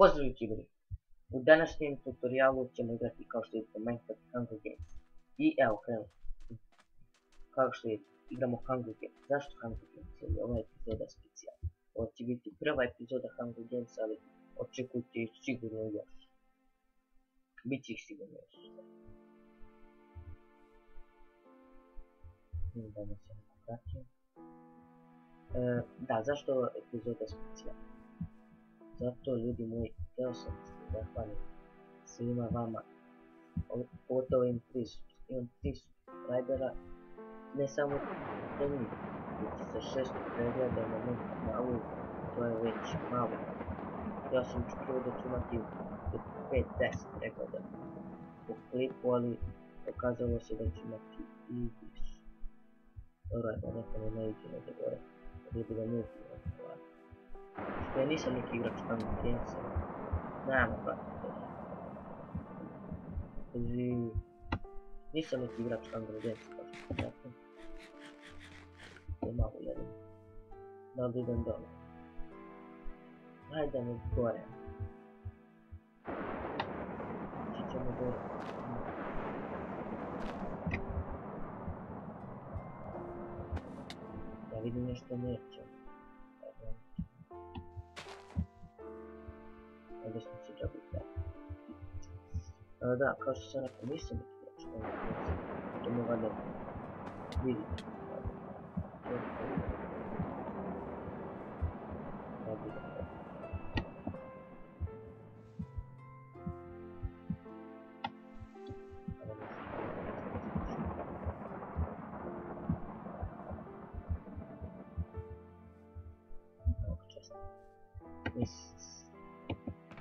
Pozdrav YouTuberi! U današnjem tutorialu ćemo igrati kao što vidite Minecraft Hunger Games. I evo krenemo. Kao što vidite, igramo Hunger Games. Zašto Hunger Games? Jer je ova epizoda specijalna. Ovo će biti prva epizoda Hunger Games, ali očekujte ih sigurno još. Biće ih sigurno još. Da ne se neko pratio. Da, zašto ova epizoda specijalna? Zato, ljudi moji, htio sam se zahvaliti svima vama, pogotovo imam 3 subscribera, ne samo za njih, već sa 600 pregleda na mom kanalu, to je već malo. Ja sam očekivao da ću imati 5-10 pregleda po klipu, ali pokazalo se da ću imati i više. Dobro, nekome ne iđe da gore, da je bilo nužno. Ja nisam neki igrač Hunger Gamesa, nema pratite. Nisam neki igrač Hunger Gamesa, kao što sam rekao. To malo jedem. Da li idem dole? Hajde da mi gore. Ići ćemo gore. Da vidim nešto neće. Ovdje smo se džabili tako. Da, kao što sam rekao, nisam neki igrač Hunger Gamesa. To me valjda vidite.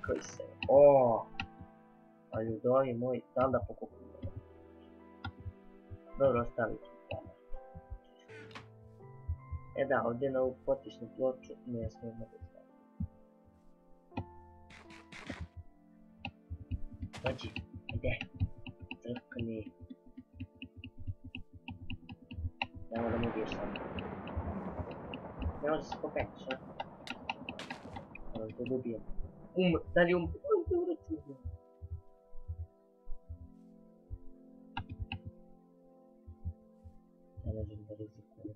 Koji se... A ljudovi moji, da li da pokupim? Dobro, ostavit ću tamo. Da, ovdje na ovu potisnu ploču ne smijemo da stavim. Dođi, ide. Crkni. Nemo da mu ubiješ sam. Ne može se pokrećiš, a? Moram te da ubijem. Da li dobro čudo. Ne možem da rizikujem.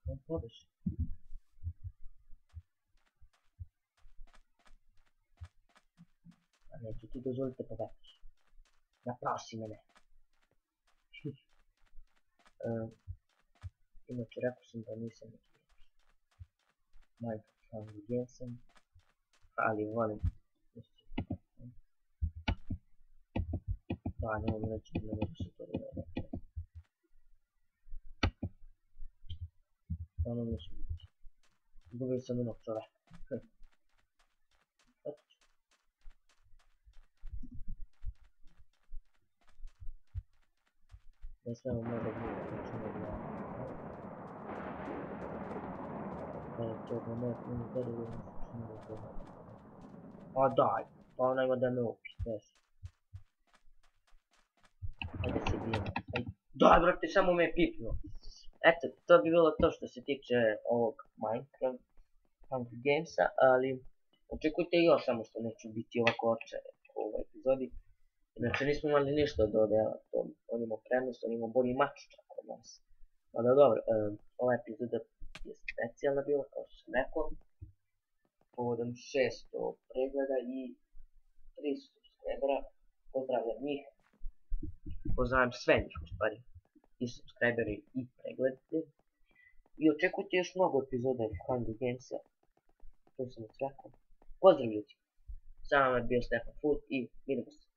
On pobeši. A neću ti dozvoliti pobešiš. Naprosi mene. Inače, rekao sam da nisam neki igrač Minecraft Hunger Gamesa, ali volim. Da, ne mogu reći da ne mogu se to raditi. Ono neće biti. Izgubio sam jednog čoveka. Otiću. Ne smemo možda gledati, znači ne gledati. To da ne gledaju, ne gledaju. A daj, pa ona ima da me upi, znaš. Ajde se bijem. Daj, brate, samo me je pipnuo. Eto, to bi bilo to što se tiče ovog Minecraft Hunger Gamesa, ali očekujte još, samo što neću biti ovako očajan u ovoj epizodi. Inače nismo imali ništa od odela, on imao prenos, on imao bolji mač čak od nas. Ali dobro, ova epizoda je specijalna bila, kao što sam rekao. Povodom 600 pregleda i 300 subscribera, pozdravljam njih. Pozdravljam sve njih u stvari, i subscriberi i preglede. I očekujte još mnogo epizoda Hunger Gamesa, to sam već rekao. Pozdrav ljudi, sa vama je bio Stefan Food i vidimo se.